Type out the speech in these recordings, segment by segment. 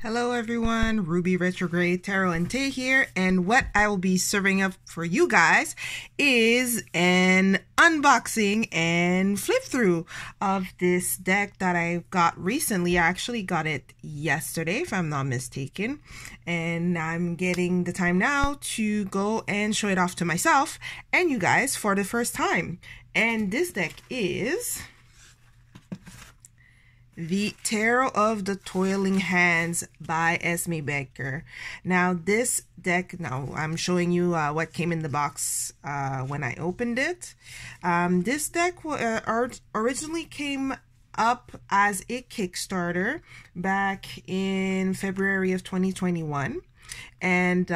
Hello everyone, Ruby Retrograde Tarot and Tay here, and what I will be serving up for you guys is an unboxing and flip through of this deck that I got recently. I actually got it yesterday if I'm not mistaken, and I'm getting the time now to go and show it off to myself and you guys for the first time. And this deck is the Tarot of the Toiling Hands by Esme Baker. Now this deck, I'm showing you what came in the box when I opened it. This deck originally came up as a Kickstarter back in February of 2021. And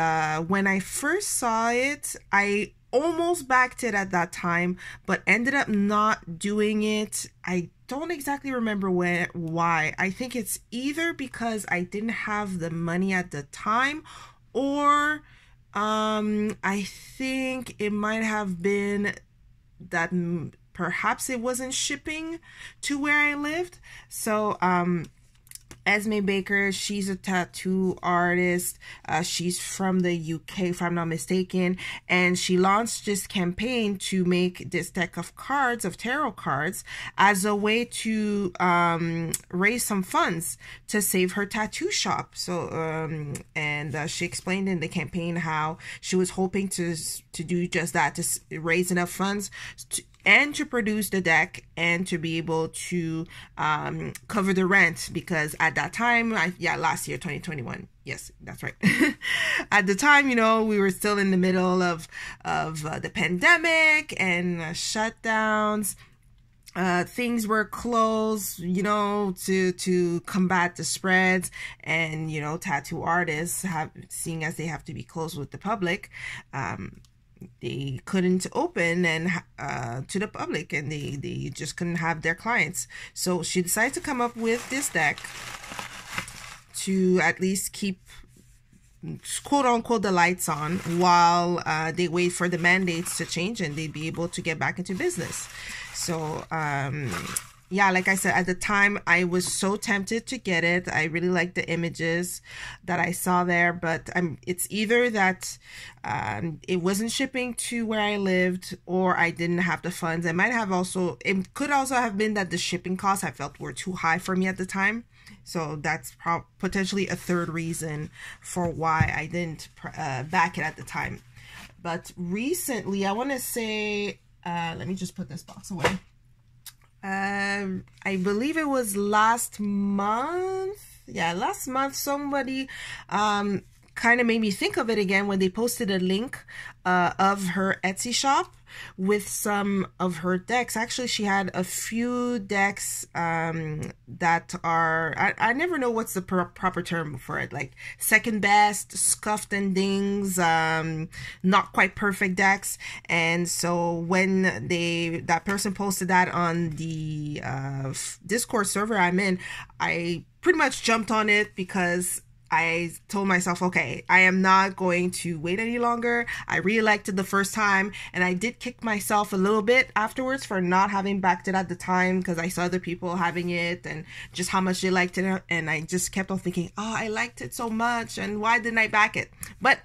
when I first saw it, I almost backed it at that time, but ended up not doing it. I don't exactly remember why. I think it's either because I didn't have the money at the time, or I think it might have been that perhaps it wasn't shipping to where I lived. So Esme Baker, she's a tattoo artist. She's from the UK, if I'm not mistaken, and she launched this campaign to make this deck of cards, of tarot cards, as a way to raise some funds to save her tattoo shop. So, she explained in the campaign how she was hoping to do just that, to raise enough funds and to produce the deck and to be able to cover the rent, because at that time, last year, 2021, yes, that's right. At the time, we were still in the middle of the pandemic and shutdowns. Things were closed, to combat the spreads, and, tattoo artists seeing as they have to be closed with the public, they couldn't open and to the public, and they just couldn't have their clients. So she decided to come up with this deck to at least keep, quote unquote, the lights on while they wait for the mandates to change and they'd be able to get back into business. So like I said, at the time, I was so tempted to get it. I really liked the images that I saw there, but it's either that it wasn't shipping to where I lived, or I didn't have the funds. It could also have been that the shipping costs I felt were too high for me at the time. So that's potentially a third reason for why I didn't back it at the time. But recently, I want to say, let me just put this box away. I believe it was last month. Yeah, last month somebody kind of made me think of it again when they posted a link of her Etsy shop with some of her decks. Actually, she had a few decks that are, I never know what's the proper term for it, like second best, scuffed endings, not quite perfect decks. And so when that person posted that on the Discord server I'm in, I pretty much jumped on it because I told myself, okay, I am not going to wait any longer. I really liked it the first time, and I did kick myself a little bit afterwards for not having backed it at the time, because I saw other people having it and just how much they liked it, and I just kept on thinking, oh, I liked it so much, and why didn't I back it? But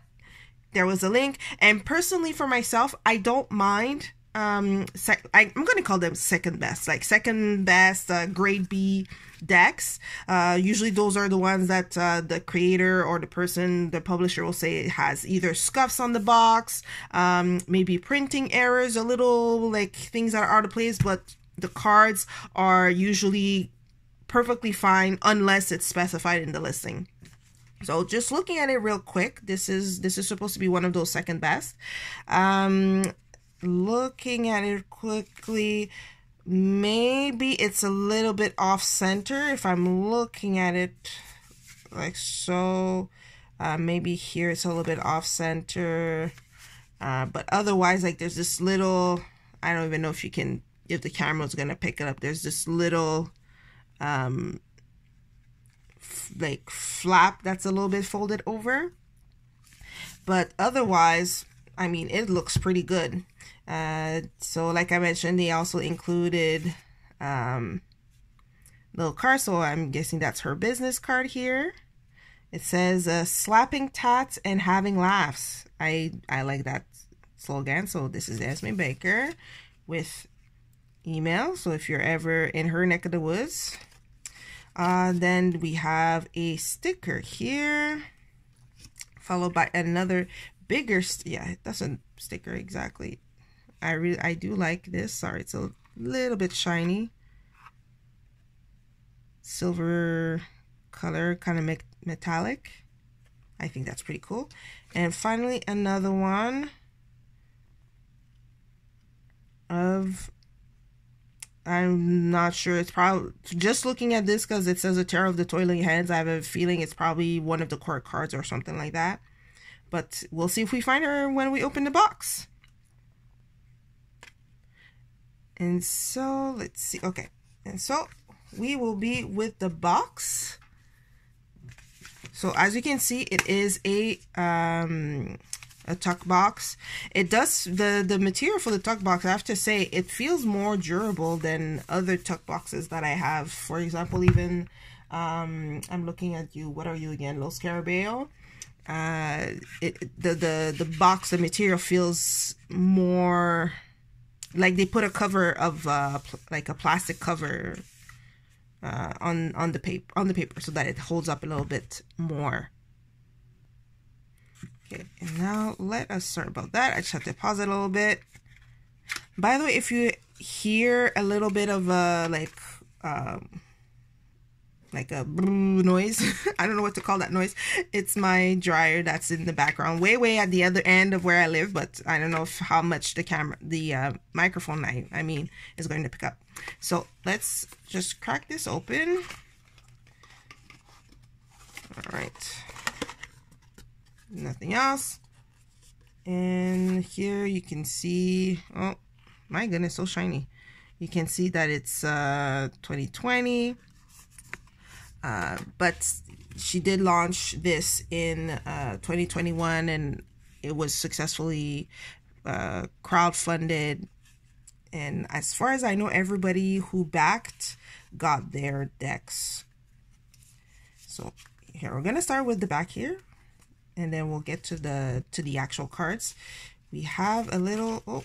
there was a link, and personally for myself, I don't mind. I'm going to call them second best, like second best grade B decks. Usually those are the ones that the creator or the publisher will say it has either scuffs on the box, maybe printing errors, a little like things that are out of place, but the cards are usually perfectly fine unless it's specified in the listing. So just looking at it real quick, this is supposed to be one of those second best. Looking at it quickly, maybe it's a little bit off center if I'm looking at it like so. Maybe here it's a little bit off center, but otherwise, like, there's this little, I don't even know if the camera's gonna pick it up, there's this little like flap that's a little bit folded over, but otherwise, I mean, it looks pretty good. So like I mentioned, they also included little card, so I'm guessing that's her business card here. It says slapping tats and having laughs. I like that slogan. So this is Esme Baker with email. So if you're ever in her neck of the woods. Then we have a sticker here, followed by another bigger, yeah, that's a sticker exactly. I do like this. Sorry, it's a little bit shiny. Silver color, kind of metallic. I think that's pretty cool. And finally, another one of, I'm not sure, it's probably, just looking at this because it says a Tarot of the Toiling Hands, I have a feeling it's probably one of the court cards or something like that. But we'll see if we find her when we open the box. And so, let's see. Okay. And so, we will be with the box. So, as you can see, it is a tuck box. It does, the material for the tuck box, I have to say, it feels more durable than other tuck boxes that I have. For example, even, I'm looking at you. What are you again? Los Carabeo. The box, the material feels more like they put a cover of like a plastic cover on the paper so that it holds up a little bit more. Okay, and now let us start about that. I just have to pause it a little bit. By the way, if you hear a little bit of a like a noise, I don't know what to call that noise. It's my dryer that's in the background, way at the other end of where I live, but I don't know how much the microphone I mean is going to pick up. So let's just crack this open. All right, nothing else. And here you can see, oh my goodness, so shiny. You can see that it's 2020. But she did launch this in 2021, and it was successfully crowdfunded. And as far as I know, everybody who backed got their decks. So here, we're gonna start with the back here, and then we'll get to the actual cards. We have a little, oh,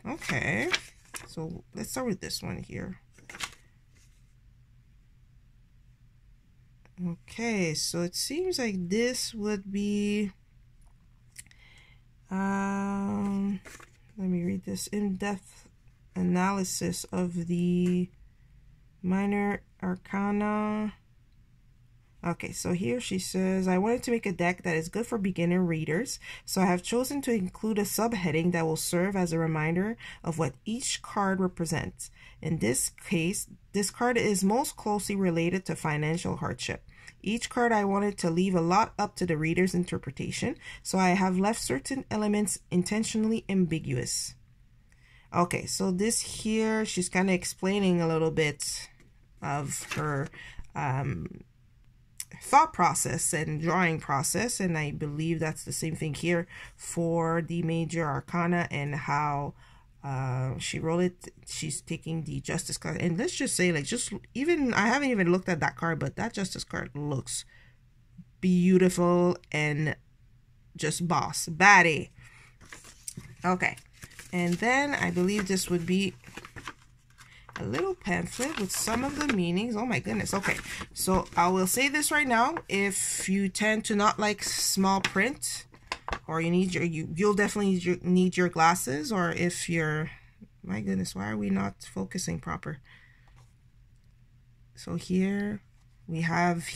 okay. So let's start with this one here. Okay, so it seems like this would be, let me read this. In-depth analysis of the minor arcana. Okay, so here she says, I wanted to make a deck that is good for beginner readers, so I have chosen to include a subheading that will serve as a reminder of what each card represents. In this case, this card is most closely related to financial hardship. Each card I wanted to leave a lot up to the reader's interpretation, so I have left certain elements intentionally ambiguous. Okay, so this here, she's kind of explaining a little bit of her thought process and drawing process, and I believe that's the same thing here for the major arcana and how she wrote it. She's taking the Justice card, and let's just say, like, just even I haven't even looked at that card, but that Justice card looks beautiful and just boss baddie. Okay, and then I believe this would be a little pamphlet with some of the meanings. Oh my goodness. Okay, so I will say this right now, if you tend to not like small print, or you need you'll definitely need your glasses, or if you're, my goodness, why are we not focusing proper? So here we have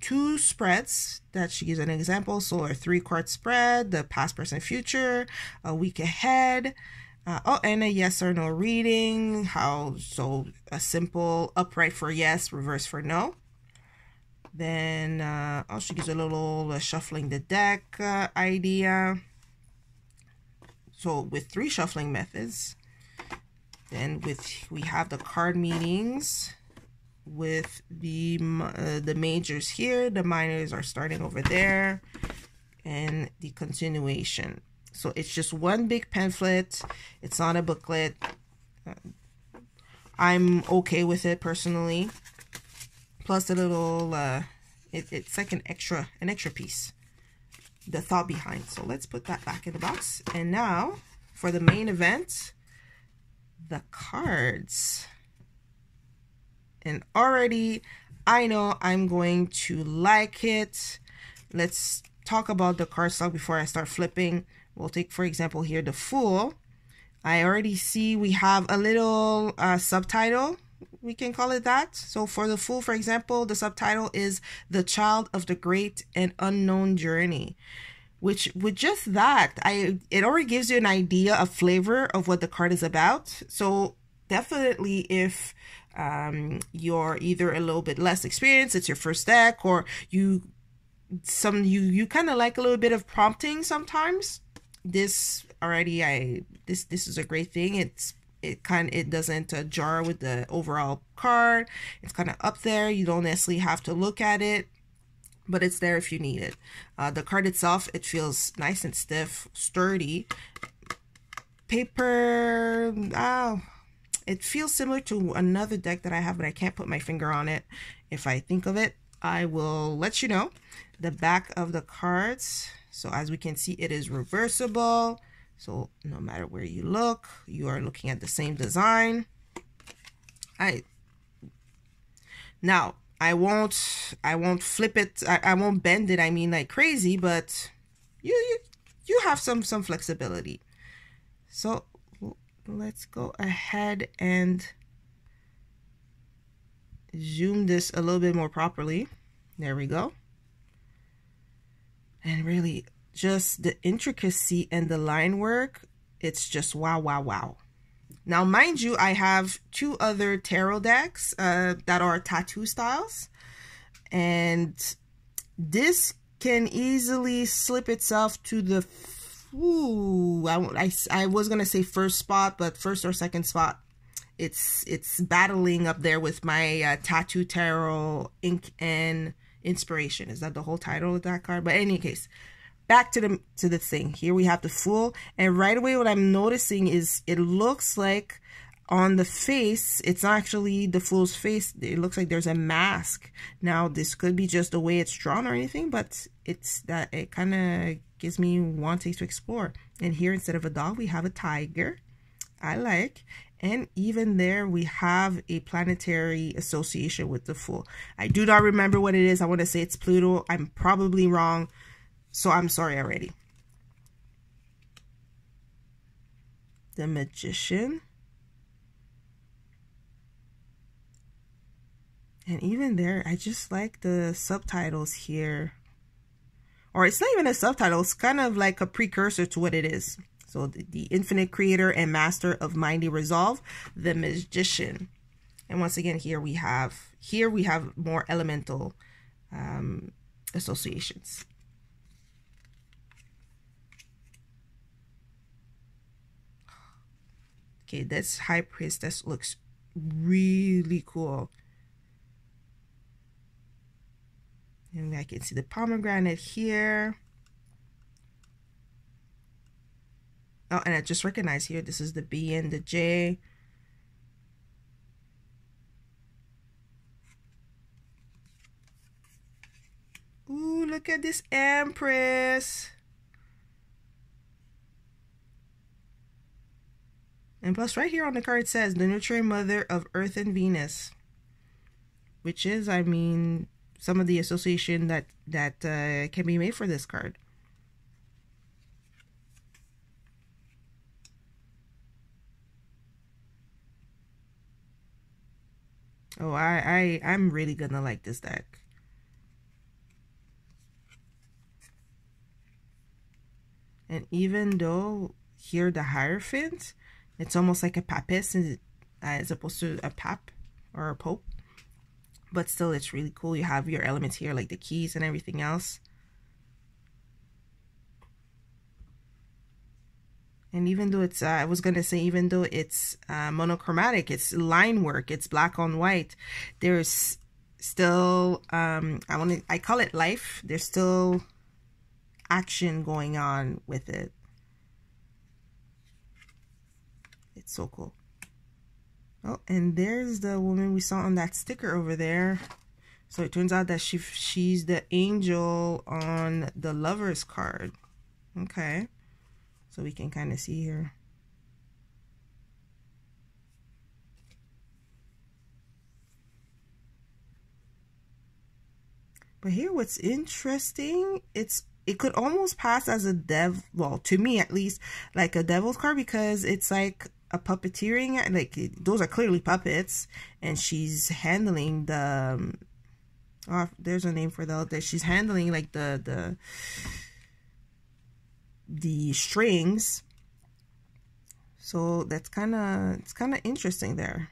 2 spreads that she gives an example. So a 3-card spread, the past, present, future, a week ahead, oh, and a yes or no reading. How, so a simple upright for yes, reverse for no. Then, oh, she gives a little shuffling the deck idea. So with 3 shuffling methods. Then we have the card meanings with the majors here. The minors are starting over there, and the continuation. So it's just one big pamphlet. It's not a booklet. I'm okay with it personally. Plus a little It's like an extra piece, the thought behind. So let's put that back in the box. And now for the main event, the cards. And already I know I'm going to like it. Let's talk about the card stock before I start flipping. We'll take, for example, here the Fool. I already see we have a little subtitle. We can call it that. So for the Fool, for example, the subtitle is The Child of the Great and Unknown Journey. Which, with just that, it already gives you an idea, a flavor of what the card is about. So definitely if you're either a little bit less experienced, it's your first deck, or you kind of like a little bit of prompting sometimes, this already this is a great thing. It doesn't jar with the overall card. It's kind of up there. You don't necessarily have to look at it, but it's there if you need it. The card itself, it feels nice and stiff, sturdy. Paper, it feels similar to another deck that I have, but I can't put my finger on it. If I think of it, I will let you know. The back of the cards, so as we can see, it is reversible. So no matter where you look, you are looking at the same design. Now I won't flip it. I won't bend it. I mean, like crazy, but you have some flexibility. So let's go ahead and zoom this a little bit more properly. There we go. And really, just the intricacy and the line work, it's just wow, wow, wow. Now, mind you, I have two other tarot decks that are tattoo styles, and this can easily slip itself to the, I was gonna say first spot, but first or second spot. It's battling up there with my tattoo tarot ink and inspiration. Is that the whole title of that card? But in any case, back to the thing. Here we have the Fool, and right away what I'm noticing is it looks like on the face, it's not actually the Fool's face. It looks like there's a mask. Now this could be just the way it's drawn or anything, but it's that it kind of gives me wanting to explore. And here, instead of a dog, we have a tiger. I like. And even there, we have a planetary association with the Fool. I do not remember what it is. I want to say it's Pluto. I'm probably wrong, so I'm sorry already. The Magician. And even there, I just like the subtitles here. Or it's not even a subtitle. It's kind of like a precursor to what it is. So the infinite creator and master of mighty resolve, the Magician. And once again, here we have more elemental associations. Okay, this High Priestess looks really cool. And I can see the pomegranate here. Oh, and I just recognized here, this is the B and the J. Ooh, look at this Empress. And plus right here on the card it says, the nurturing mother of Earth and Venus. Which is, I mean, some of the association that can be made for this card. Oh, I'm really gonna like this deck. And even though here the Hierophant, it's almost like a papist as opposed to a pap or a pope. But still, it's really cool. You have your elements here, like the keys and everything else. And even though it's, I was going to say, even though it's monochromatic, it's line work, it's black on white, there's still, I call it life. There's still action going on with it. It's so cool. Oh, and there's the woman we saw on that sticker over there So it turns out that she's the angel on the Lovers card. Okay. So we can kind of see here. But here what's interesting, it could almost pass as a devil, well, to me at least, like a devil's card, because it's like a puppeteering, like those are clearly puppets, and she's handling the there's a name for that. She's handling like the strings. So that's it's kind of interesting there.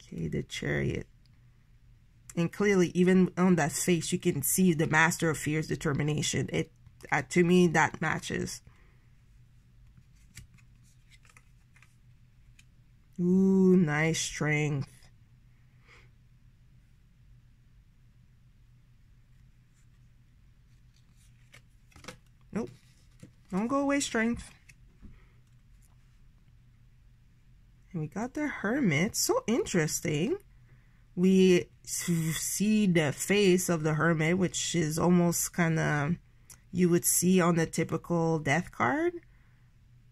Okay, the Chariot. And clearly, even on that face, you can see the Master of Fear's determination. It, to me, that matches. Ooh, nice Strength. Nope. Don't go away, Strength. And we got the Hermit. So interesting. We see the face of the Hermit, which is almost kind of, you would see on the typical death card.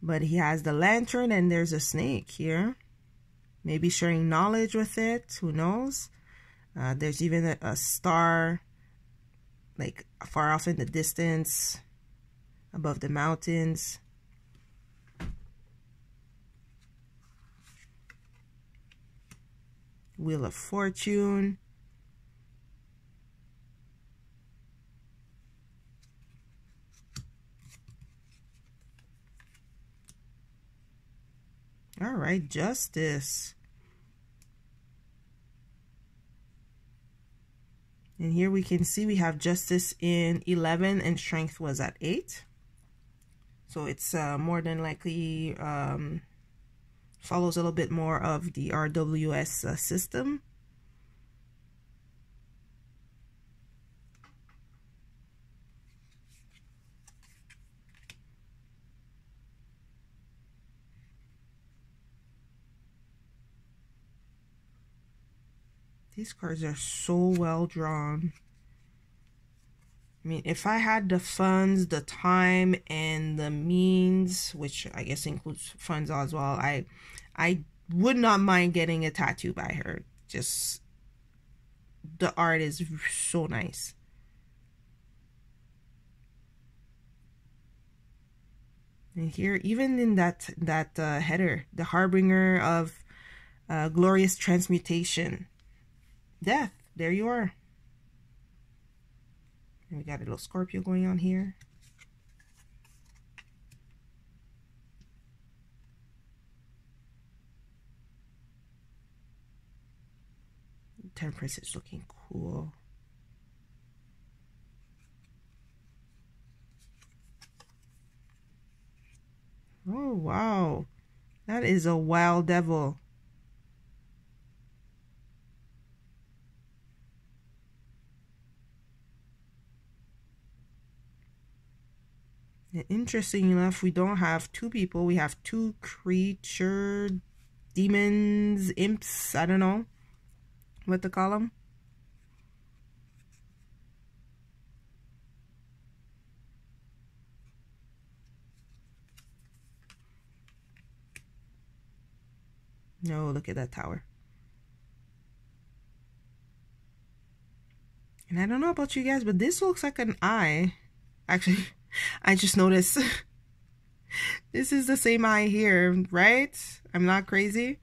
But he has the lantern and there's a snake here. Maybe sharing knowledge with it. Who knows? There's even a star, like far off in the distance, above the mountains. Wheel of Fortune. All right, Justice. And here we can see we have Justice in 11 and Strength was at 8. So it's more than likely follows a little bit more of the RWS system. These cards are so well drawn. I mean, if I had the funds, the time, and the means, which I guess includes funds as well, I would not mind getting a tattoo by her. Just, the art is so nice. And here, even in that header, the harbinger of glorious transmutation. Death, there you are. And we got a little Scorpio going on here. Temperance is looking cool. Oh, wow. That is a wild devil. And interesting enough, we don't have two people. We have two creature, demons, imps. I don't know what to call them. No, look at that tower. And I don't know about you guys, but this looks like an eye. Actually, I just noticed. This is the same eye here, right? I'm not crazy.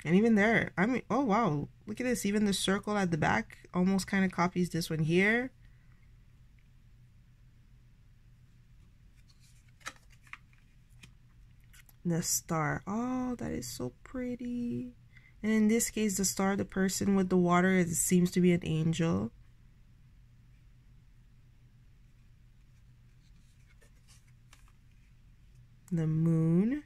And even there, I mean, oh wow, look at this. Even the circle at the back almost kind of copies this one here. The star. Oh, that is so pretty. And in this case, the star, the person with the water, it seems to be an angel. The moon.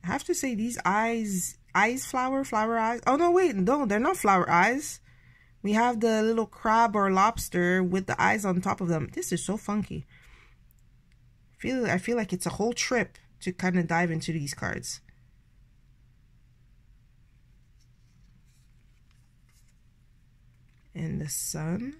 I have to say these eyes flower eyes. Oh no, wait, no, they're not flower eyes. We have the little crab or lobster with the eyes on top of them. This is so funky. I feel like it's a whole trip to kind of dive into these cards. And the sun.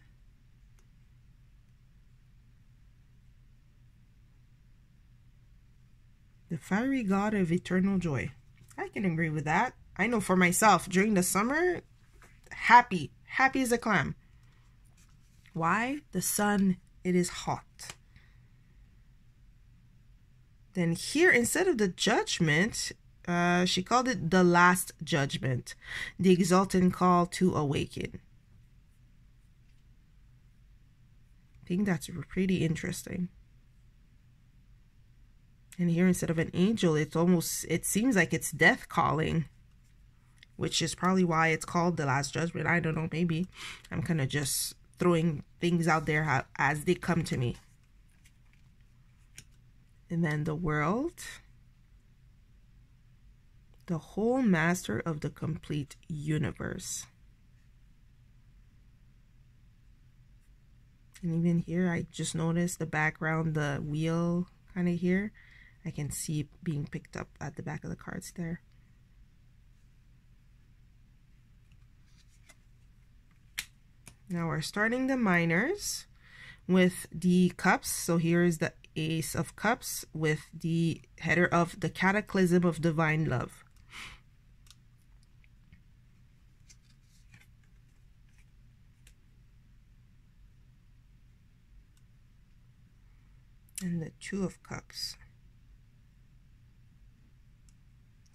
The fiery god of eternal joy. I can agree with that. I know for myself, during the summer, happy as a clam. Why? The sun, it is hot. Then here, instead of the judgment, she called it the last judgment, the exultant call to awaken. I think that's pretty interesting. And here, instead of an angel, it seems like it's death calling, which is probably why it's called the last judgment. I don't know, maybe. I'm kind of just throwing things out there as they come to me. And then the world. The whole master of the complete universe. And even here, I just noticed the background, the wheel kind of here. I can see it being picked up at the back of the cards there. Now we're starting the minors with the cups. So here is the Ace of Cups with the header of the Cataclysm of Divine Love. And the Two of Cups.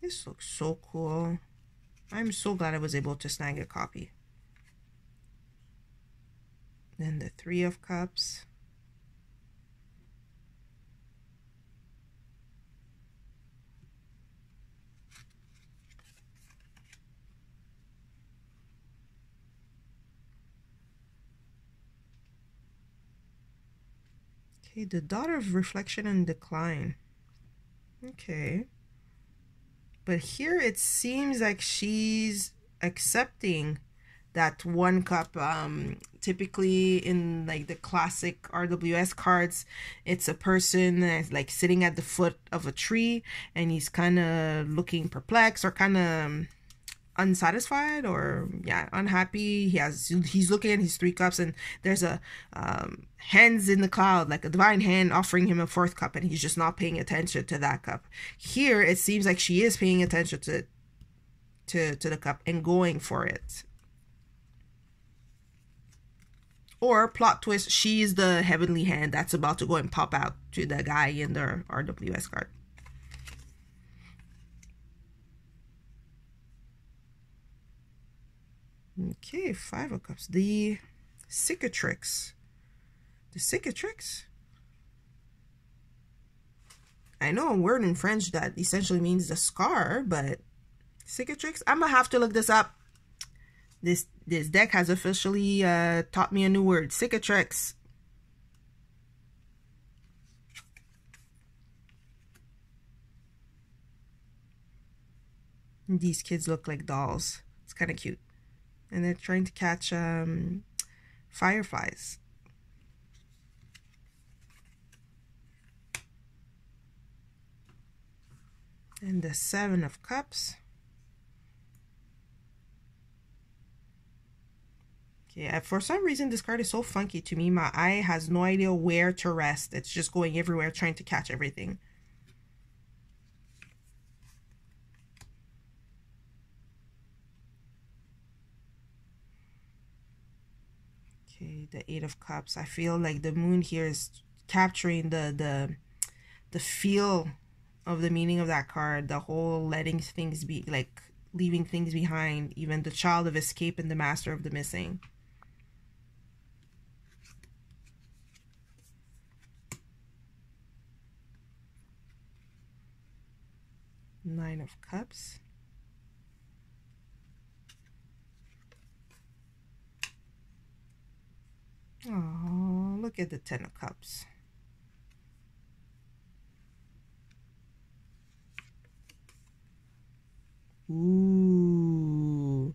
This looks so cool. I'm so glad I was able to snag a copy. Then the Three of Cups. Okay, the Daughter of Reflection and Decline. Okay. But here it seems like she's accepting that one cup. Typically in like the classic RWS cards, it's a person that's like sitting at the foot of a tree and he's kind of looking perplexed or kind of unsatisfied or unhappy. He's looking at his three cups and there's a hands in the cloud, like a divine hand offering him a fourth cup, and he's just not paying attention to that cup. Here it seems like she is paying attention to the cup and going for it. Or plot twist, she's the heavenly hand that's about to go and pop out to the guy in the RWS card. Okay, Five of Cups. The cicatrix. The cicatrix? I know a word in French that essentially means the scar, but cicatrix? I'm gonna have to look this up. This deck has officially taught me a new word. Cicatrix. These kids look like dolls. It's kind of cute. And they're trying to catch fireflies. And the Seven of Cups. Okay, for some reason this card is so funky to me. My eye has no idea where to rest. It's just going everywhere trying to catch everything. Okay, the Eight of Cups. I feel like the moon here is capturing the feel of the meaning of that card. The whole letting things be, like leaving things behind. Even the Child of Escape and the Master of the Missing. Nine of Cups. Oh, look at the Ten of Cups. Ooh,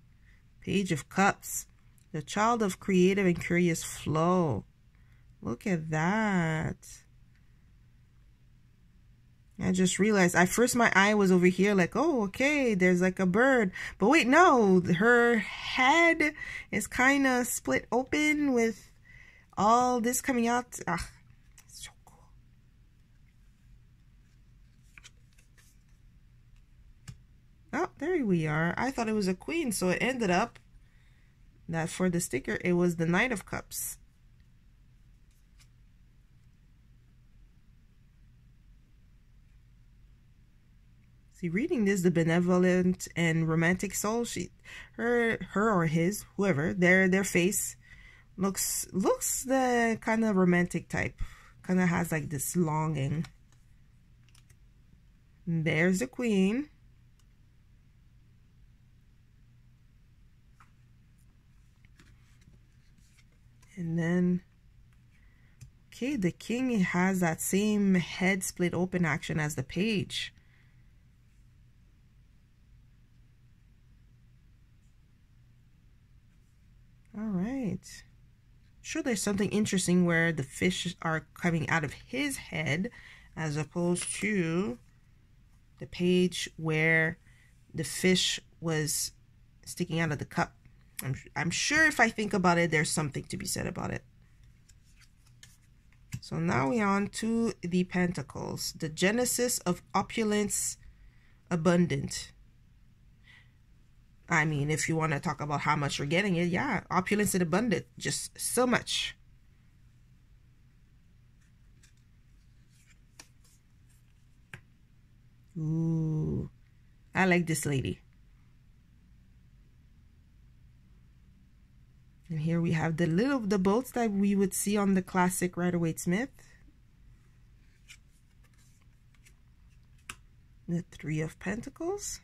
Page of Cups. The child of creative and curious flow. Look at that. I just realized, at first my eye was over here like, oh, okay, there's like a bird. But wait, no, her head is kind of split open with all this coming out. Ah, it's so cool. Oh, there we are. I thought it was a queen, so it ended up that for the sticker, it was the Knight of Cups. See, reading this, the benevolent and romantic soul, her or his, whoever, their face looks the kind of romantic type. Kind of has like this longing. And there's the queen. And then, okay, the king has that same head split open action as the page. All right. Sure, there's something interesting where the fish are coming out of his head as opposed to the page where the fish was sticking out of the cup. I'm sure if I think about it, there's something to be said about it. So now we're on to the Pentacles. The genesis of opulence, abundant. I mean, if you want to talk about how much you're getting it, yeah, opulence and abundant, just so much. Ooh, I like this lady. And here we have the boats that we would see on the classic Rider-Waite-Smith. The Three of Pentacles.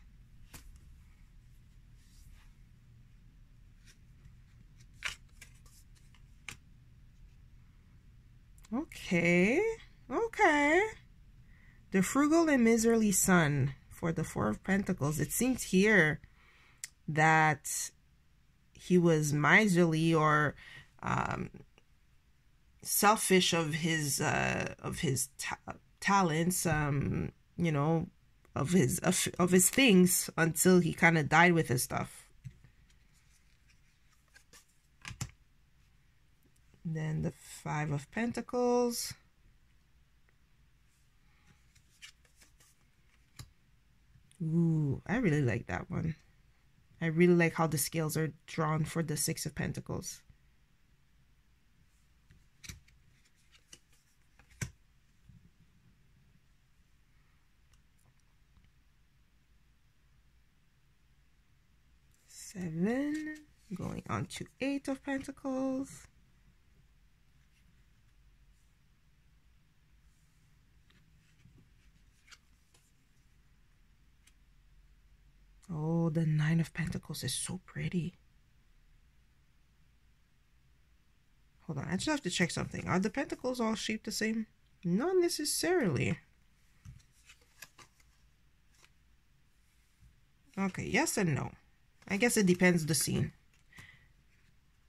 Okay. The frugal and miserly son for the Four of Pentacles. It seems here that he was miserly or selfish of his talents, you know, of his things until he kind of died with his stuff. Then the Five of Pentacles. Ooh, I really like that one. I really like how the scales are drawn for the Six of Pentacles. Seven, going on to Eight of Pentacles. Oh, the Nine of Pentacles is so pretty. Hold on, I just have to check something. Are the pentacles all shaped the same? Not necessarily. Okay, yes and no. I guess it depends the scene.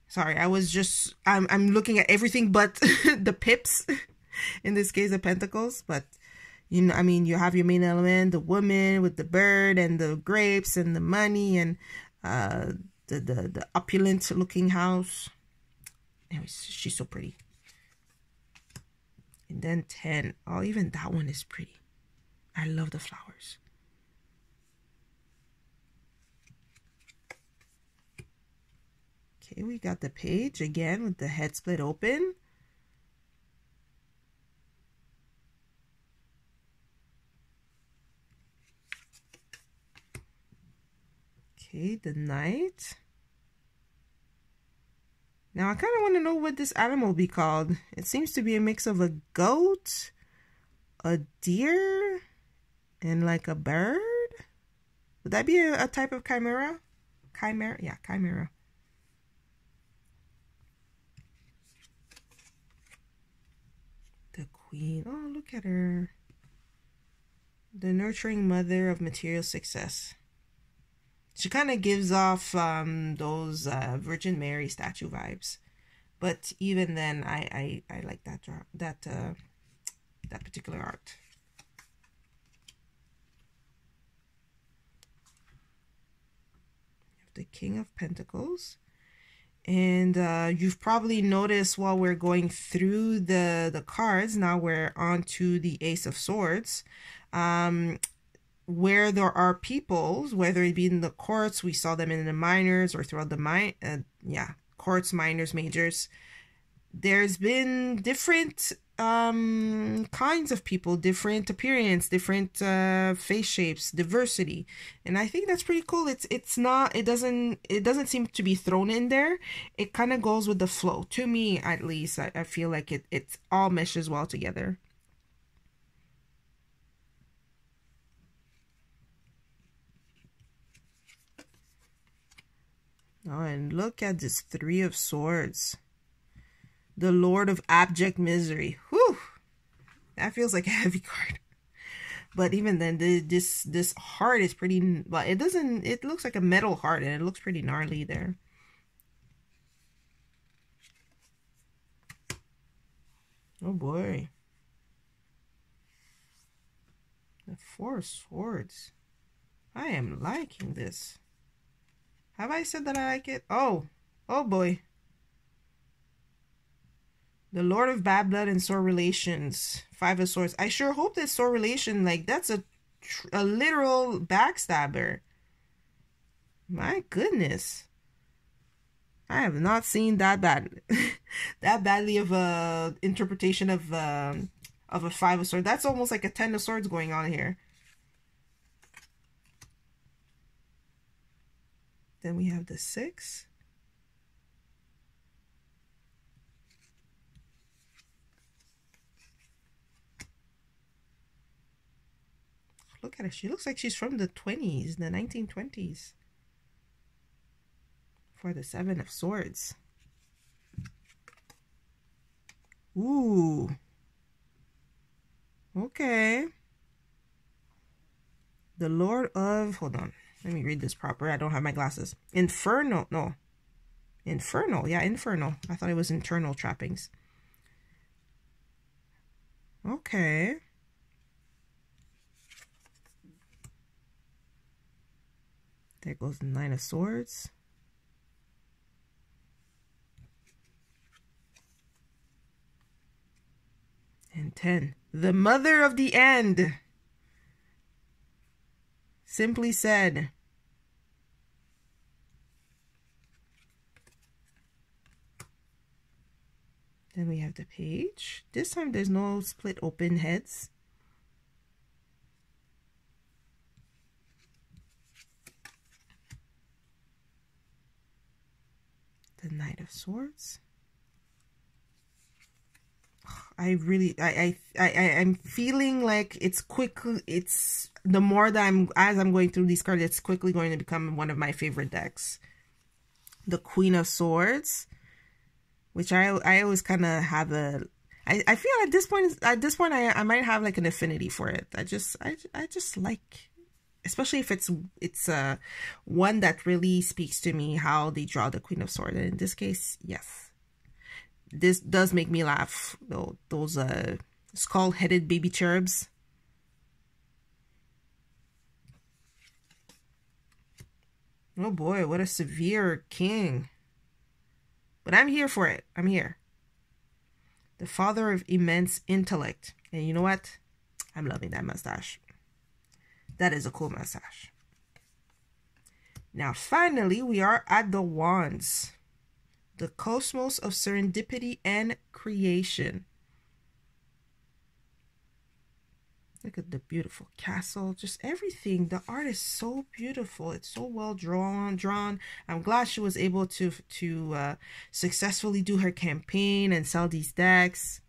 Sorry, I'm looking at everything but the pips. In this case, the pentacles, but you know, I mean, you have your main element, the woman with the bird and the grapes and the money and the opulent looking house. Anyways, she's so pretty. And then 10. Oh, even that one is pretty. I love the flowers. Okay, we got the page again with the head split open. Okay, the knight. Now, I kind of want to know what this animal will be called. It seems to be a mix of a goat, a deer, and like a bird. Would that be a type of chimera? Chimera? Yeah, chimera. The queen. Oh, look at her. The nurturing mother of material success. She kind of gives off those Virgin Mary statue vibes. But even then, I like that particular art. The King of Pentacles. And you've probably noticed while we're going through the cards, now we're on to the Ace of Swords, where there are peoples, whether it be in the courts, we saw them in the minors, or throughout the courts, minors, majors. There's been different kinds of people, different appearance, different face shapes, diversity, and I think that's pretty cool. It doesn't seem to be thrown in there. It kind of goes with the flow, to me at least. I feel like it all meshes well together. Oh, and look at this Three of Swords. The Lord of Abject Misery. Whew! That feels like a heavy card. But even then, this heart is pretty... Well, it looks like a metal heart, and it looks pretty gnarly there. Oh boy. The Four of Swords. I am liking this. Have I said that I like it? Oh. Oh boy. The Lord of Bad Blood and Sore Relations. Five of Swords. I sure hope that sore relation, like, that's a literal backstabber. My goodness. I have not seen that bad. that badly of a interpretation of a Five of Swords. That's almost like a Ten of Swords going on here. Then we have the Six. Look at her. She looks like she's from the 20s, the 1920s. For the Seven of Swords. Ooh. Okay. The Lord of... Hold on. Let me read this proper. I don't have my glasses. Infernal. No. Infernal. Yeah, infernal. I thought it was internal trappings. Okay. There goes the Nine of Swords. And 10. The Mother of the End. Simply said. Then we have the Page. This time there's no split open heads. The Knight of Swords. I'm feeling like it's quickly, the more that as I'm going through these cards, it's quickly going to become one of my favorite decks. The Queen of Swords, which I always kind of have I feel at this point I might have like an affinity for it. I just like, especially if it's one that really speaks to me, how they draw the Queen of Swords. And in this case, yes. This does make me laugh, though. Those skull-headed baby cherubs. Oh boy, what a severe king. But I'm here for it. I'm here. The Father of Immense Intellect. And you know what? I'm loving that mustache. That is a cool mustache. Now, finally, we are at the Wands. The Cosmos of Serendipity and Creation. Look at the beautiful castle. Just everything. The art is so beautiful. It's so well drawn. I'm glad she was able to successfully do her campaign and sell these decks.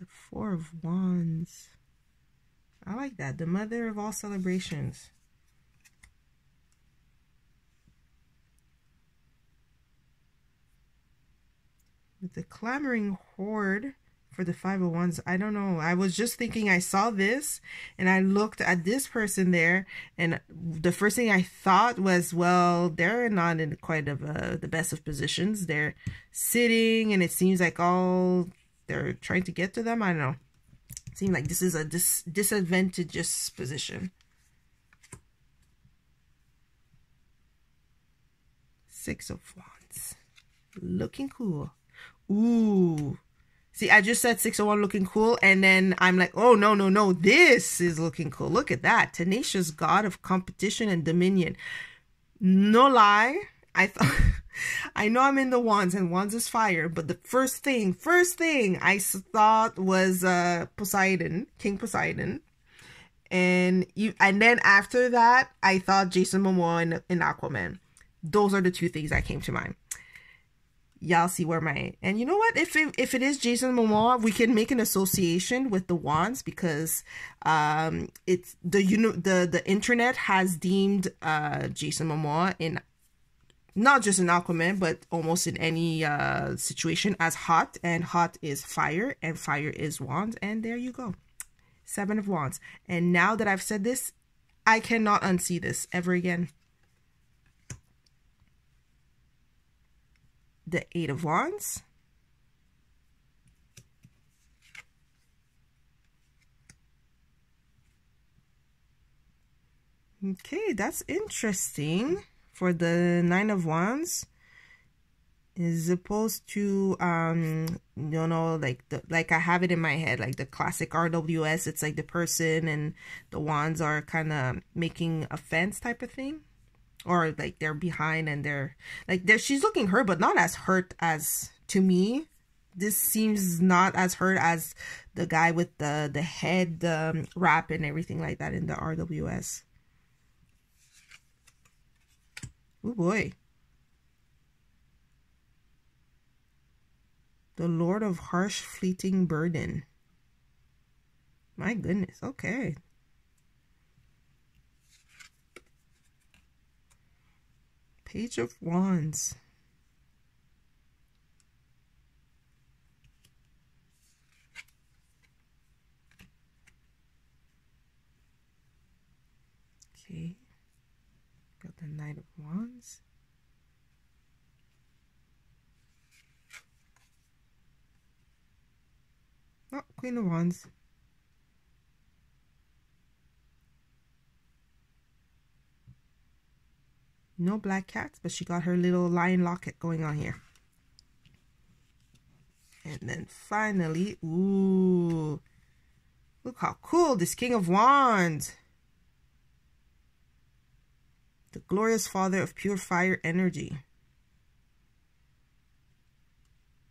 The Four of Wands. I like that. The mother of all celebrations. With the clamoring horde for the 5 of Wands, I don't know. I was just thinking, I saw this and I looked at this person there, and the first thing I thought was, well, they're not in quite of the best of positions. They're sitting, and it seems like all they're trying to get to them. I don't know. It seems like this is a disadvantageous position. 6 of Wands. Looking cool. Ooh. See, I just said 6 of Wands looking cool, and then I'm like, oh, no, no, no. This is looking cool. Look at that. Tenacious God of competition and dominion. No lie. I thought, I know I'm in the Wands, and Wands is fire, but the first thing I thought was Poseidon, King Poseidon. And then after that, I thought Jason Momoa and Aquaman. Those are the 2 things that came to mind. Y'all see where and you know what, if it is Jason Momoa, we can make an association with the Wands, because it's the internet has deemed Jason Momoa in not just in Aquaman, but almost in any situation as hot, and hot is fire, and fire is Wands, and there you go. 7 of Wands. And now that I've said this, I cannot unsee this ever again. The 8 of Wands. Okay, that's interesting. For the 9 of Wands, is opposed to you know, like I have it in my head, like the classic RWS. It's like the person and the wands are kind of making a fence type of thing. Or like they're behind and they're like she's looking hurt, but not as hurt as, to me, this seems not as hurt as the guy with the head wrap and everything like that in the RWS. Oh boy. The Lord of Harsh Fleeting Burden. My goodness, okay. Page of Wands. Okay. Got the Knight of Wands. Oh, Queen of Wands. No black cats, but she got her little lion locket going on here. And then finally, ooh, look how cool this King of Wands. The glorious father of pure fire energy.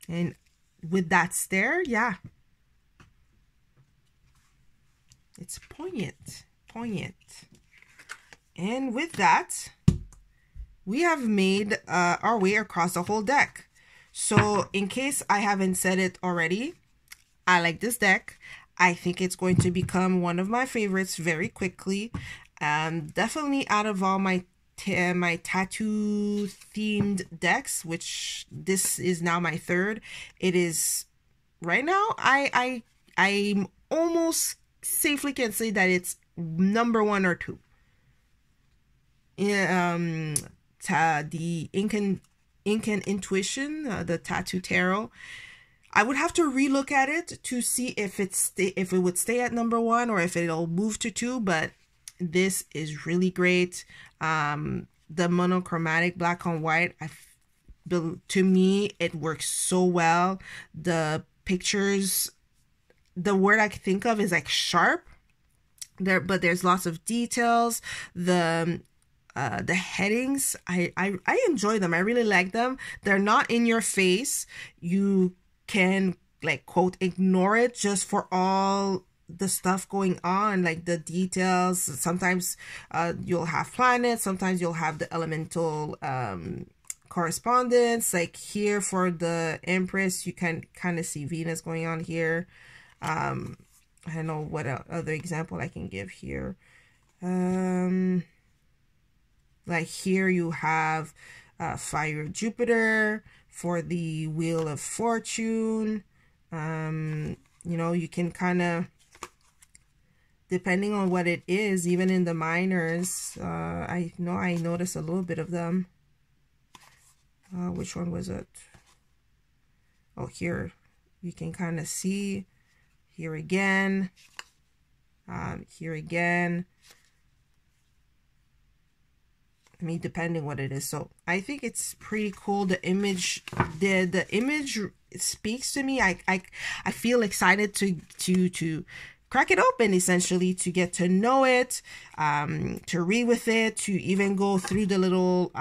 And with that stare, yeah. It's poignant, poignant. And with that, we have made our way across the whole deck. So in case I haven't said it already, I like this deck. I think it's going to become one of my favorites very quickly. Definitely out of all my tattoo themed decks, which this is now my third. It is right now, I almost safely can say that it's number 1 or 2. The Incan Intuition, the Tattoo Tarot. I would have to relook at it to see if it would stay at number 1 or if it'll move to 2, but this is really great. The monochromatic black on white, to me, it works so well. The pictures, the word I can think of is like sharp there, but there's lots of details. The headings, I enjoy them. I really like them. They're not in your face. You can, like, quote, ignore it just for all the stuff going on, like the details. Sometimes you'll have planets, sometimes you'll have the elemental correspondence. Like here for the Empress, you can kind of see Venus going on here. I don't know what other example I can give here. Like here you have Fire Jupiter for the Wheel of Fortune. You know, you can kind of, depending on what it is, even in the minors, I know I noticed a little bit of them. Which one was it? Oh, here you can kind of see. Here again. Here again. I mean, depending what it is. So I think it's pretty cool. The image, the image speaks to me. I feel excited to crack it open, essentially, to get to know it, to read with it, to even go through the little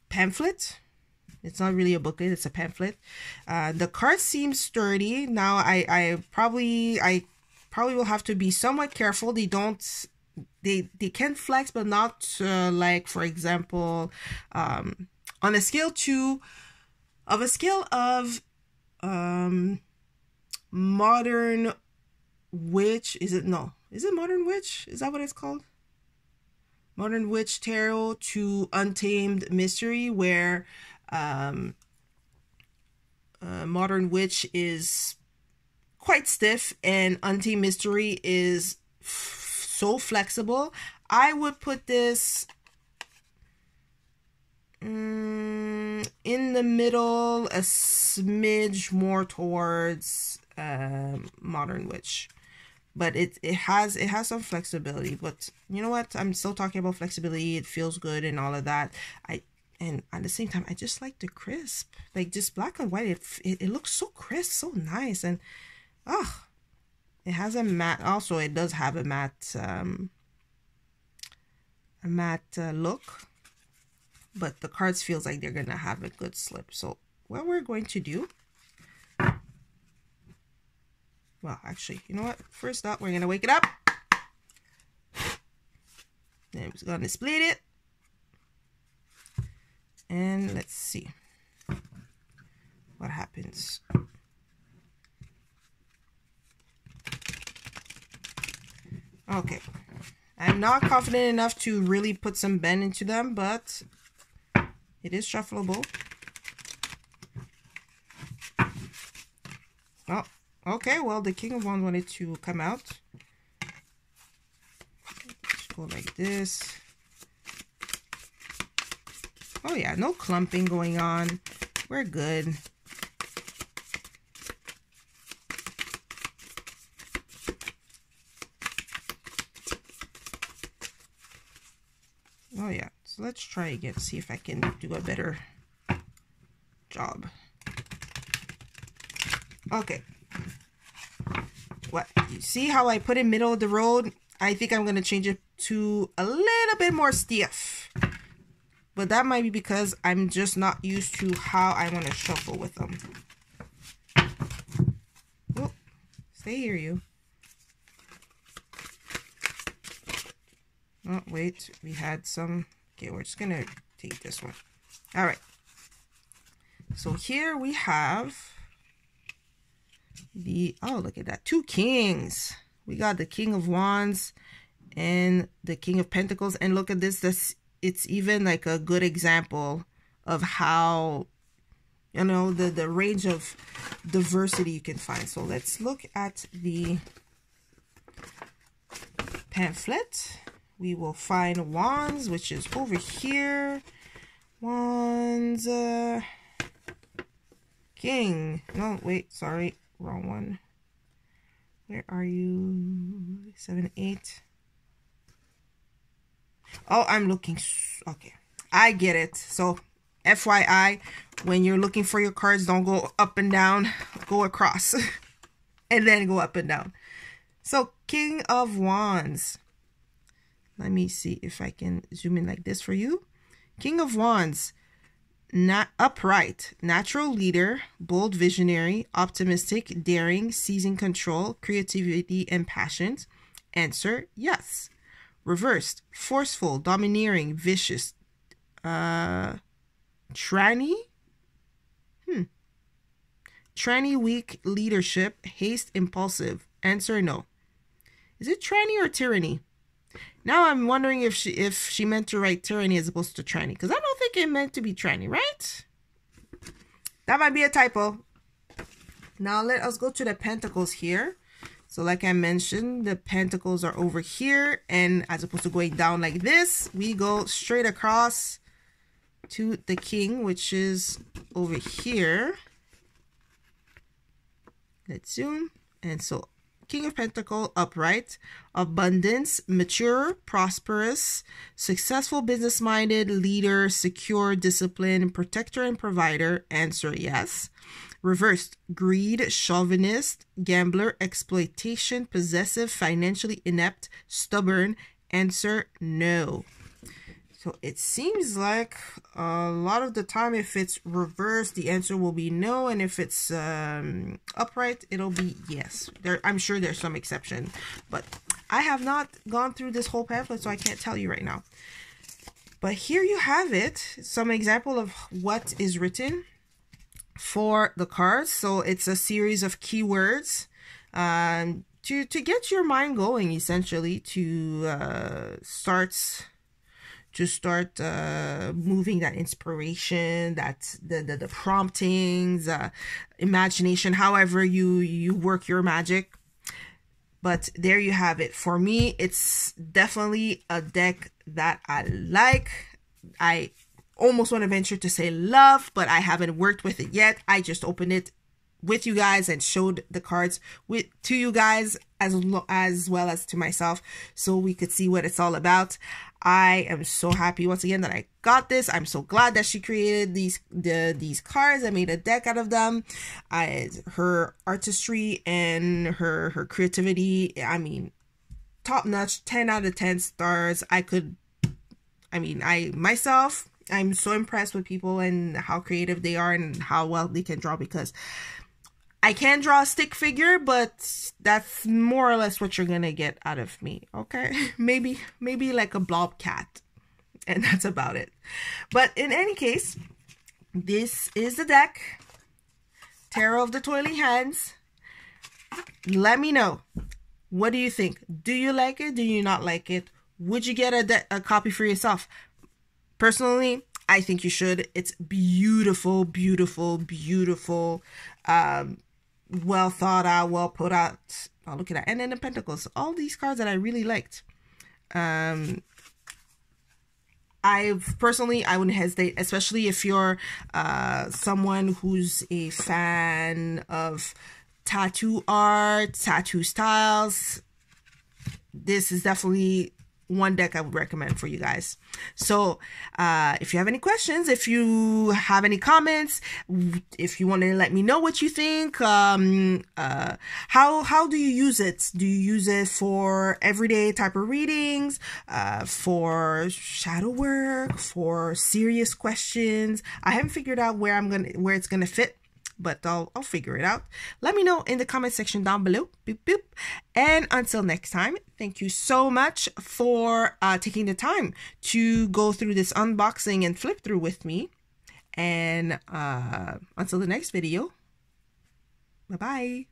pamphlet. It's not really a booklet, it's a pamphlet. The card seems sturdy. Now I probably will have to be somewhat careful. They can flex, but not like, for example, on a scale of Modern Witch. Is it Modern Witch? Is that what it's called? Modern Witch Tarot to Untamed Mystery, where Modern Witch is quite stiff and Untamed Mystery is so flexible. I would put this in the middle, a smidge more towards Modern Witch, but it has some flexibility. But you know what, I'm still talking about flexibility. It feels good and all of that. And at the same time, I just like the crisp, like just black and white. It looks so crisp, so nice. And it has a matte. Also, it does have a matte look, but the cards feels like they're gonna have a good slip. So what we're going to do, well, actually, you know what? First up, we're gonna wake it up. Then we're gonna split it, and let's see what happens. Okay, I'm not confident enough to really put some bend into them, but it is shuffleable. Oh, okay, well, the King of Wands wanted to come out. Let's go like this. Oh yeah, no clumping going on. We're good. Oh yeah, so let's try again, see if I can do a better job. Okay. What, you see how I put in middle of the road? I think I'm going to change it to a little bit more stiff. But that might be because I'm just not used to how I want to shuffle with them. Oh, stay here, you. Oh, wait, we had some. Okay, we're just going to take this one. All right. So here we have the, oh, look at that, 2 kings. We got the King of Wands and the King of Pentacles. And look at this, it's even like a good example of how, you know, the range of diversity you can find. So let's look at the pamphlet. We will find Wands, which is over here. Wands, King. No, wait, sorry, wrong one. Where are you? 7, 8. Oh, I'm looking. Okay, I get it. So, FYI, when you're looking for your cards, don't go up and down. Go across. And then go up and down. So, King of Wands. Let me see if I can zoom in like this for you. King of Wands. Not upright, natural leader, bold visionary, optimistic, daring, seizing control, creativity, and passion. Answer, yes. Reversed, forceful, domineering, vicious, tranny, Tranny, weak leadership, haste, impulsive. Answer no. Is it tranny or tyranny? Now I'm wondering if she meant to write tyranny as opposed to tranny, because I don't think it meant to be tranny, right? That might be a typo. Now let us go to the pentacles here. So like I mentioned, the pentacles are over here, and as opposed to going down like this, we go straight across to the king, which is over here. Let's zoom. And so King of Pentacle, upright, abundance, mature, prosperous, successful, business-minded, leader, secure, disciplined, protector, and provider. Answer yes. Reversed, greed, chauvinist, gambler, exploitation, possessive, financially inept, stubborn. Answer no. So it seems like a lot of the time, if it's reversed, the answer will be no. And if it's upright, it'll be yes. I'm sure there's some exception. But I have not gone through this whole pamphlet, so I can't tell you right now. But here you have it. Some example of what is written for the cards. So it's a series of keywords to get your mind going, essentially, to start moving that inspiration, that the promptings, imagination, however you work your magic. But there you have it. For me, it's definitely a deck that I like. I almost want to venture to say love, but I haven't worked with it yet. I just opened it with you guys and showed the cards to you guys as well as to myself, so we could see what it's all about. I am so happy once again that I got this. I'm so glad that she created these cards. I made a deck out of them. Her artistry and her creativity, I mean, top notch. 10 out of 10 stars. I'm so impressed with people and how creative they are and how well they can draw, because I can draw a stick figure, but that's more or less what you're gonna get out of me, okay? Maybe like a blob cat, and that's about it. But in any case, this is the deck, Tarot of the Toiling Hands. Let me know. What do you think? Do you like it? Do you not like it? Would you get a copy for yourself? Personally, I think you should. It's beautiful, beautiful, beautiful. Well thought out, well put out. Oh, look at that. And then the Pentacles. All these cards that I really liked. I wouldn't hesitate, especially if you're someone who's a fan of tattoo art, tattoo styles. This is definitely one deck I would recommend for you guys. So if you have any questions, if you have any comments, if you want to let me know what you think, how do you use it? Do you use it for everyday type of readings, for shadow work, for serious questions? I haven't figured out where it's gonna fit, but I'll figure it out. Let me know in the comment section down below. Boop, boop. And until next time, thank you so much for taking the time to go through this unboxing and flip through with me. And until the next video, bye-bye.